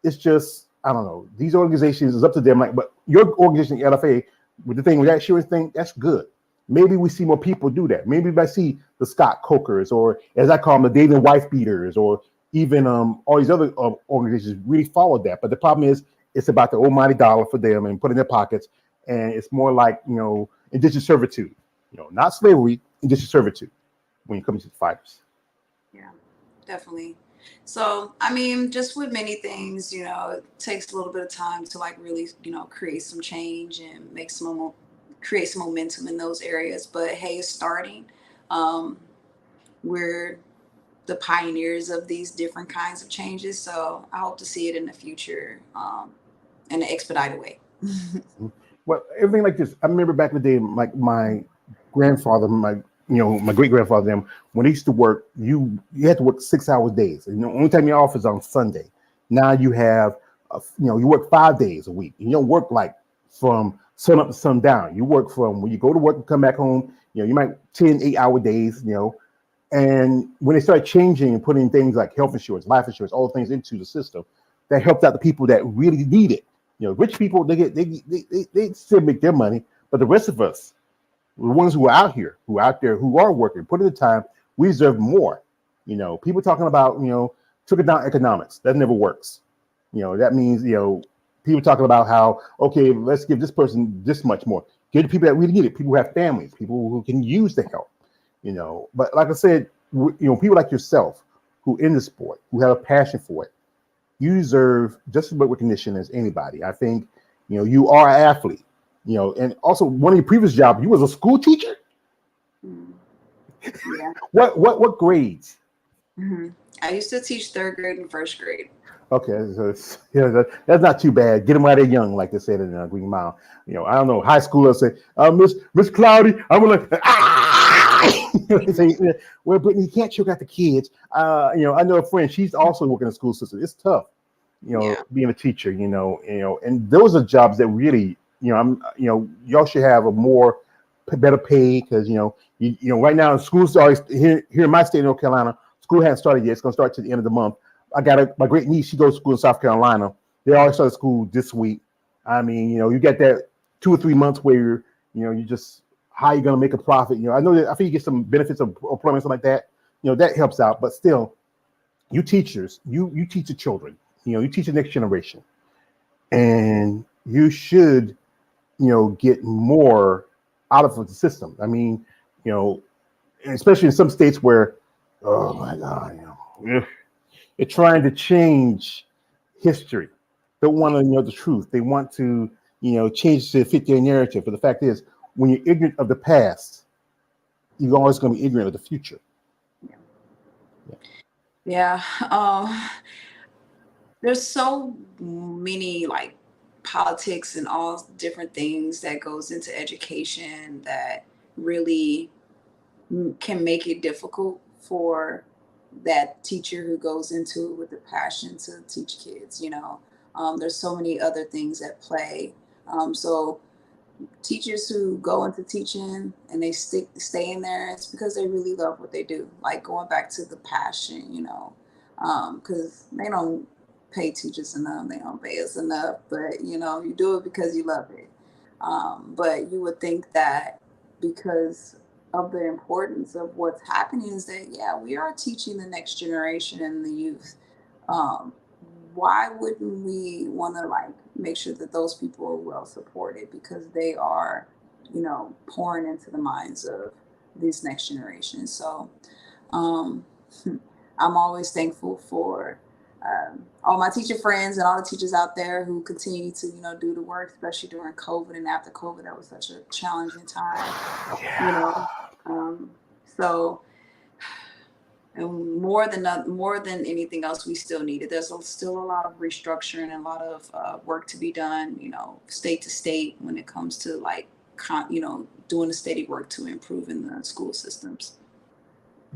it's just, I don't know. These organizations, it's up to them. But your organization, LFA, with the thing, with that insurance thing, that's good. Maybe we see more people do that. Maybe I see the Scott Cokers, or as I call them, the David Wife Beaters, or even all these other organizations really follow that. But the problem is, it's about the almighty dollar for them and put in their pockets. And it's more like, indentured servitude, not slavery, indentured servitude when you come to the fighters. Yeah, definitely. So, just with many things, it takes a little bit of time to like really, create some change and create some momentum in those areas. But hey, it's starting. We're the pioneers of these different kinds of changes. So I hope to see it in the future in an expedited way. Well, everything like this, I remember back in the day, like my grandfather, my great grandfather, them, when they used to work, you had to work 6 hour days. Only time you're off is on Sunday. Now you have, you work 5 days a week. You don't work like from sun up to sundown. You work from when you go to work and come back home. You might 10 8-hour days. And when they started changing and putting things like health insurance, life insurance, all things into the system, that helped out the people that really need it. Rich people, they still make their money, but the rest of us, the ones who are out there, who are working, put in the time, we deserve more. People talking about, took it down economics. That never works. That means, people talking about how, okay, let's give this person this much more. Give the people that really need it, people who have families, people who can use the help, But like I said, people like yourself who in the sport, who have a passion for it, you deserve just as much recognition as anybody. I think, you are an athlete. And also one of your previous jobs, you was a school teacher. Yeah. What grades? I used to teach 3rd grade and 1st grade. Okay, so that's not too bad. Get them out of young, like they said in Green Mile. I don't know, high schoolers say, Miss Cloudy, I'm gonna they say, well, Brittney, you can't choke out the kids. I know a friend, she's also working in the school system. It's tough, being a teacher, and those are jobs that really, y'all should have a better pay because right now schools are here in my state of North Carolina. School hasn't started yet. It's going to start to the end of the month. I got my great niece. She goes to school in South Carolina. They already started school this week. I mean, you get that 2 or 3 months where you just how you going to make a profit. I know that I think you get some benefits of employment, something like that. That helps out. But still, you teachers, you teach the children. You teach the next generation, and you should, get more out of the system. I mean, especially in some states where, oh my God, they're trying to change history. They want to know the truth. They want to, change to fit their narrative. But the fact is, when you're ignorant of the past, you're always going to be ignorant of the future. Yeah. There's so many like politics and all different things that goes into education that really can make it difficult for that teacher who goes into it with the passion to teach kids. There's so many other things at play. So teachers who go into teaching and they stay in there, it's because they really love what they do. Like going back to the passion, because they don't pay teachers enough, they don't pay us enough, but you do it because you love it. But you would think that because of the importance of what's happening is that, yeah, we are teaching the next generation and the youth. Um, why wouldn't we want to like make sure that those people are well supported because they are, pouring into the minds of these next generations. So um, I'm always thankful for all my teacher friends and all the teachers out there who continue to, do the work, especially during COVID and after COVID. That was such a challenging time, So, and more than anything else, we still need it. There's still a lot of restructuring and a lot of work to be done, state to state when it comes to like, doing the steady work to improve in the school systems.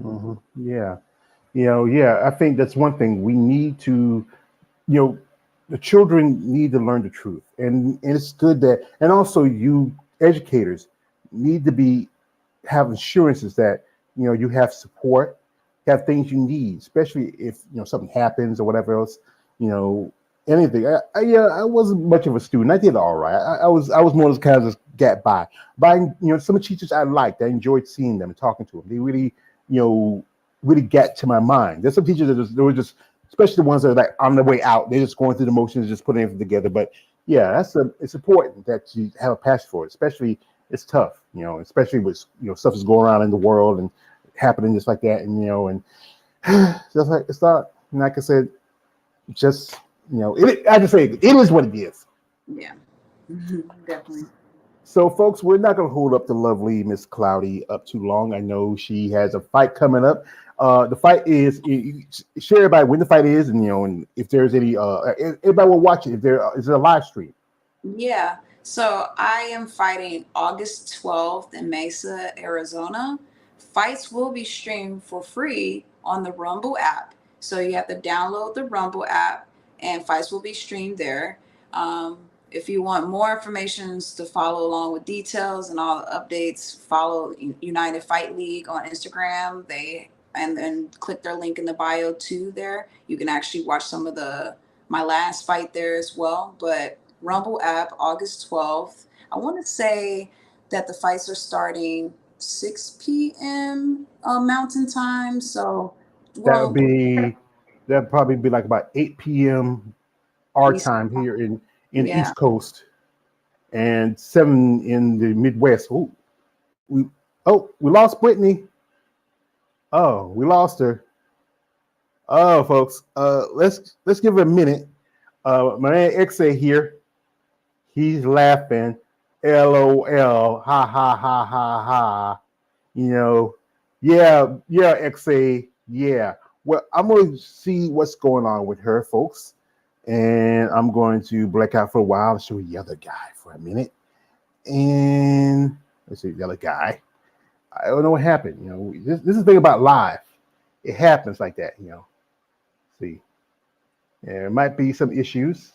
Mm-hmm. Yeah. I think that's one thing we need to, the children need to learn the truth. And it's good that, and also you educators need to have assurances that, you have support, have things you need, especially if, something happens or whatever else, anything. I wasn't much of a student. I did all right. I was more of kind of just got by. But, some of the teachers I liked, I enjoyed seeing them and talking to them. They really, really got to my mind. There's some teachers that were just, especially the ones that are like on their way out, they're just going through the motions, just putting everything together. But yeah, it's important that you have a passion for it, especially it's tough, especially with, stuff is going around in the world and happening just like that. And, just like, it's not, like I said, just, I just say it is what it is. Yeah, definitely. So, folks, we're not going to hold up the lovely Miss Cloudy up too long. I know she has a fight coming up. The fight is, share everybody when the fight is, and and if there's any, everybody will watch it. If there is a live stream. Yeah. So I am fighting August 12th in Mesa, Arizona. Fights will be streamed for free on the Rumble app. So you have to download the Rumble app, and fights will be streamed there. If you want more information to follow along with details and all the updates, follow United Fight League on Instagram. And then click their link in the bio too there. You can actually watch some of my last fight there as well. But Rumble app, August 12th. I want to say that the fights are starting 6 p.m. Mountain time. So That'd probably be like about 8 p.m. our time here in the East Coast, and 7 in the Midwest. We lost Brittney. Oh, we lost her. Oh, folks, let's give her a minute. My man Exe here, he's laughing. LOL. Ha ha ha ha ha. You know, yeah, XA, yeah. Well, I'm going to see what's going on with her, folks, and I'm going to black out for a while. Show you the other guy for a minute, and let's see the other guy. I don't know what happened. You know, this is the thing about live. It happens like that. You know, see, there might be some issues.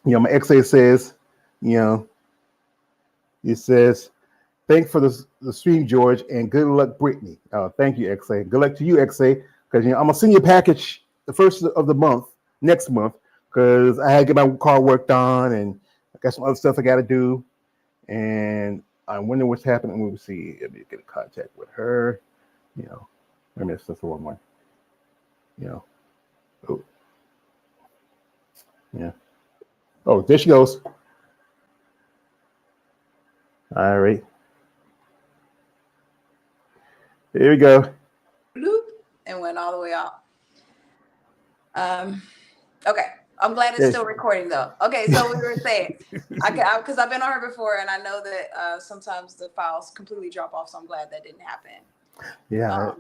You know, my XA says, you know, it says thanks for the stream, George, and good luck, Brittney. Thank you, XA. Good luck to you, XA, because I'm gonna send you a package the first of the month, next month, because I had to get my car worked on, and I got some other stuff I got to do, and I wonder what's happening. We'll see. Let me get in contact with her. You know, I mean, that's the wrong one. You know, oh, yeah. Oh, there she goes. All right. Here we go. Bloop, and went all the way out. Okay. I'm glad it's still recording though. Okay, so we were saying, because I've been on her before, and I know that sometimes the files completely drop off. So I'm glad that didn't happen. Yeah,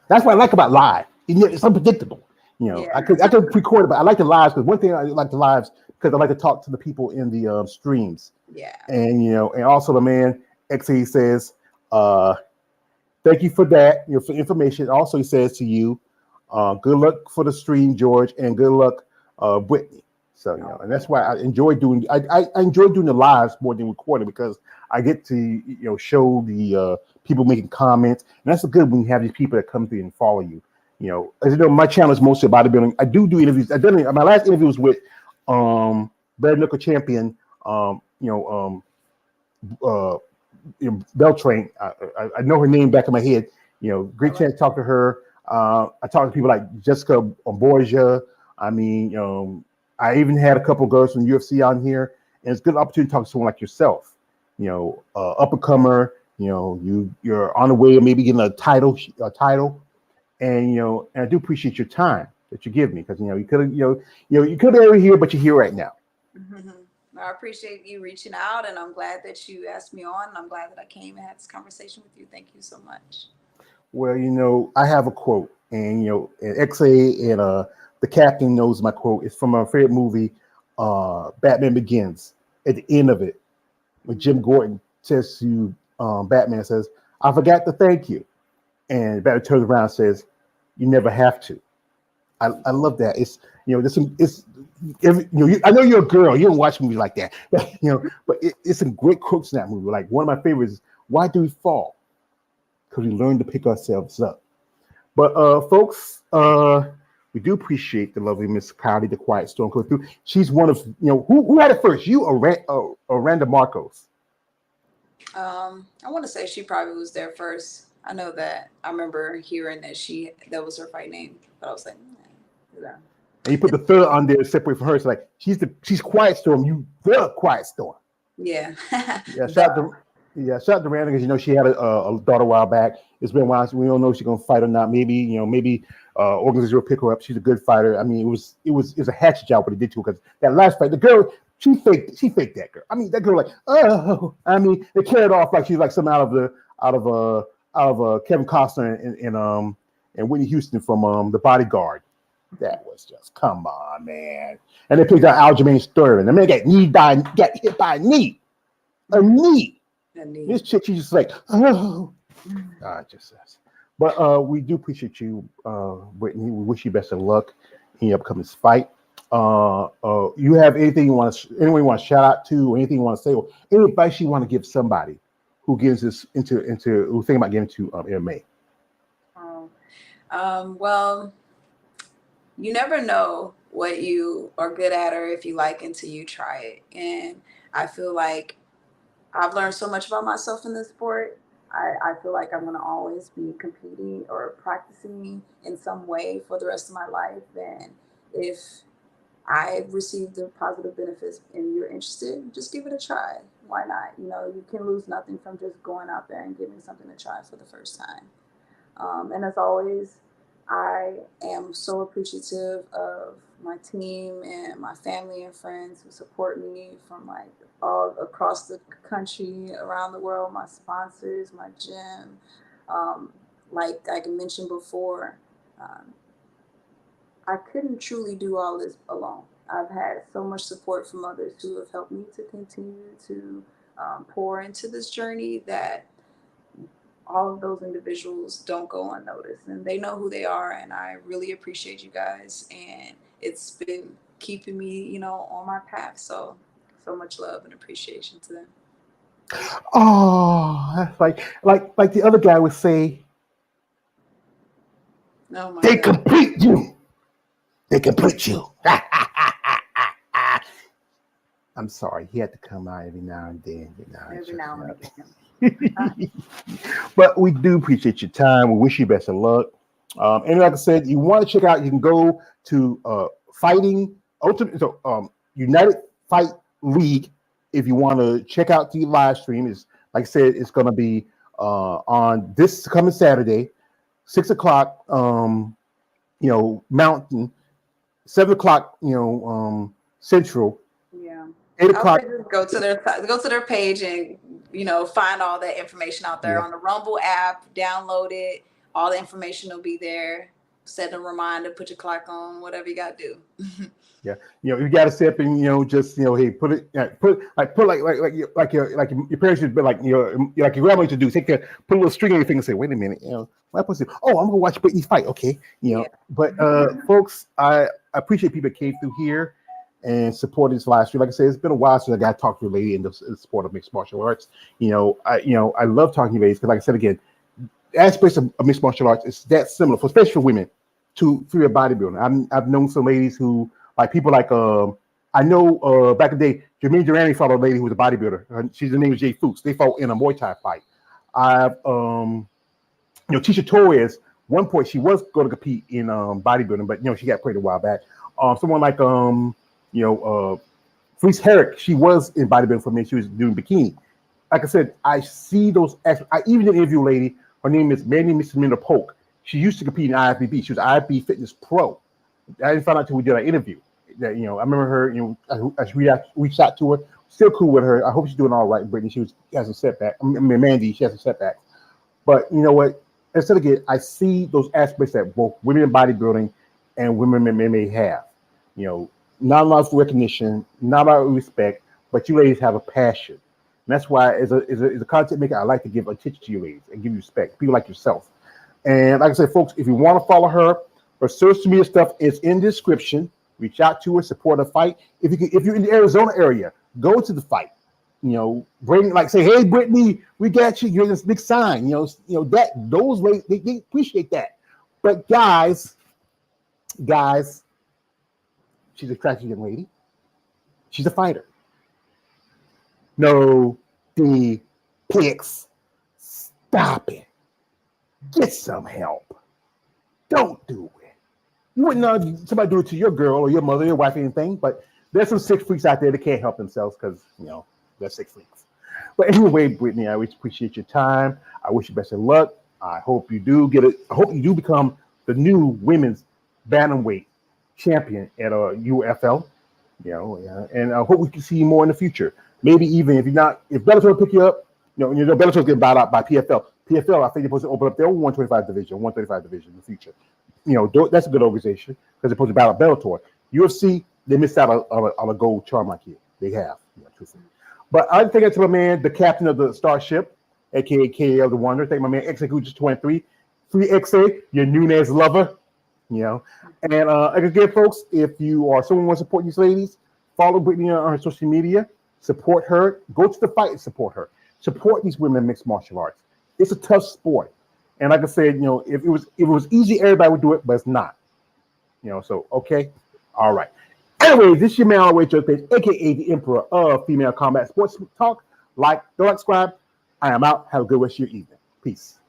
that's what I like about live. It's unpredictable. You know, Yeah. I could pre-record it, but I like the lives because one thing I like the lives because I like to talk to the people in the streams. Yeah. And you know, and also the man XE says, thank you for that, you know, for information. Also, he says to you, good luck for the stream, George, and good luck, Brittney. So you know, and that's why I enjoy doing. I enjoy doing the lives more than recording because I get to show the people making comments, and that's good when you have these people that come through and follow you. You know, as you know, my channel is mostly bodybuilding. I do interviews. I've done my last interview was with bare knuckle champion. Beltrain. I know her name back in my head. You know, great chance to talk to her. I talked to people like Jessica Borgia. I mean, I even had a couple of girls from UFC on here, and it's a good opportunity to talk to someone like yourself. You know, up and comer. You know, you're on the way of maybe getting a title, and and I do appreciate your time that you give me because you could have you could have been here, but you're here right now. Mm-hmm. I appreciate you reaching out, and I'm glad that you asked me on. And I'm glad that I came and had this conversation with you. Thank you so much. Well, I have a quote, and and XA and the captain knows my quote. It's from my favorite movie, Batman Begins. At the end of it, when Jim Gordon says to Batman, says, "I forgot to thank you," and Batman turns around and says, "You never have to." I love that. It's I know you're a girl. You don't watch movies like that, but it's some great quotes in that movie. Like one of my favorites is, "Why do we fall? Because we learn to pick ourselves up." But folks, we do appreciate the lovely Miss Kylie, the Quiet Storm, coming through. She's one of who had it first, you or Randa Marcos? I want to say she probably was there first. I know that I remember hearing that was her fight name, but I was like, yeah. And you put the third on there separate from her. It's like she's Quiet Storm. You the Quiet Storm. Yeah. Yeah. Shout out to Randa because she had a daughter a while back. It's been a while. So we don't know if she's gonna fight or not. Maybe organization will pick her up. She's a good fighter. I mean, it was a hatchet job what he did to her because that last fight, the girl she faked that girl. I mean, that girl they carried off like she's like some out of Kevin Costner and Whitney Houston from The Bodyguard. That was just come on, man. And they picked out Aljamain Sterling. The man got hit by a knee. This chick, she's just like, oh. God, just says. But we do appreciate you, Brittney. We wish you best of luck in your upcoming fight. You have anything anyone you want to shout out to, or anything you want to say, or any advice you want to give somebody who gets this into who think about getting into MMA? Well, you never know what you are good at or if you like until you try it. And I feel like I've learned so much about myself in this sport. I feel like I'm going to always be competing or practicing in some way for the rest of my life. And if I received the positive benefits and you're interested, just give it a try. Why not? You can lose nothing from just going out there and giving something a try for the first time. And as always, I am so appreciative of my team and my family and friends who support me from like all across the country, around the world, my sponsors, my gym. Like I mentioned before, um, I couldn't truly do all this alone. I've had so much support from others who have helped me to continue to pour into this journey that all of those individuals don't go unnoticed, and they know who they are. And I really appreciate you guys. And it's been keeping me, on my path. So much love and appreciation to them. Oh, that's like the other guy would say, Oh my they God. complete you. They complete you. I'm sorry, he had to come out every now and then. Every now and again. But we do appreciate your time. We wish you best of luck. And like I said, you want to check out, you can go to Fighting Ultimate, United Fight League if you want to check out the live stream. Is like I said, it's going to be on this coming Saturday, 6 o'clock, Mountain, 7 o'clock, Central. Yeah. 8 o'clock. Go to their page and find all that information out there on the Rumble app. Download it. All the information will be there. Set a reminder. Put your clock on. Whatever you got to do. Yeah, you got to step in. Just hey, put like your parents should be like like your grandma used to do. Put a little string on your finger and say, wait a minute, my person. Oh, I'm gonna watch Brittney fight. Okay, But folks, I appreciate people that came through here and supported this live stream. Like I said, it's been a while since I got to talk to a lady in the sport of mixed martial arts. I love talking to ladies because, like I said again, aspects of mixed martial arts is that similar, especially for women, to a bodybuilding. I've known some ladies who, like people like I know back in the day, Jermaine Durante fought a lady who was a bodybuilder. Her name was Jay Fuchs. They fought in a Muay Thai fight. I've Tisha Torres. One point she was going to compete in bodybuilding, but she got pregnant a while back. Someone like Felice Herrick, she was in bodybuilding for me. She was doing bikini. Like I said, I see those. I even did an interview lady. Her name is Mandy Misdemeanor Polk. She used to compete in IFBB. She was IFB Fitness Pro. I didn't find out until we did an interview. That I remember her. I reached out to her. Still cool with her. I hope she's doing all right. Brittney, she has a setback. Mandy, she has a setback. But you know what? Instead of I see those aspects that both women in bodybuilding and women may have. Not a lot of recognition, not a lot of respect, but you ladies have a passion. And that's why, as a content maker, I like to give attention to you ladies and give you respect, people like yourself. And like I said, folks, if you want to follow her social media stuff is in the description. Reach out to her, support her fight. If you're in the Arizona area, go to the fight. Bring say, hey, Brittney, we got you. You're this big sign. That those ladies they appreciate that. But guys, she's a attractive young lady. She's a fighter. No, the pics. Stop it. Get some help. Don't do it. You wouldn't know somebody do it to your girl or your mother, your wife, anything, but there's some sick freaks out there that can't help themselves because, they're sick freaks. But anyway, Brittney, I always appreciate your time. I wish you best of luck. I hope you do I hope you do become the new women's bantamweight champion at UFL. And I hope we can see you more in the future. Maybe even if Bellator will pick you up, Bellator's getting bought out by PFL. PFL, I think they're supposed to open up their own 135 division in the future. That's a good organization because they're supposed to battle Bellator. UFC, they missed out on a gold charm like you. They have. But I think that's my man, the captain of the Starship, aka KL the Wonder. Thank my man Execution 23, 3XA, your Nunez lover. And again, folks, if you are someone who wants to support these ladies, follow Brittney on her social media, support her, go to the fight and support her. Support these women in mixed martial arts. It's a tough sport. And like I said, if it was easy, everybody would do it, but it's not. So okay. All right. Anyway, this is your man all the way to the page, aka the Emperor of Female Combat Sports Talk. Don't subscribe. I am out. Have a good rest of your evening. Peace.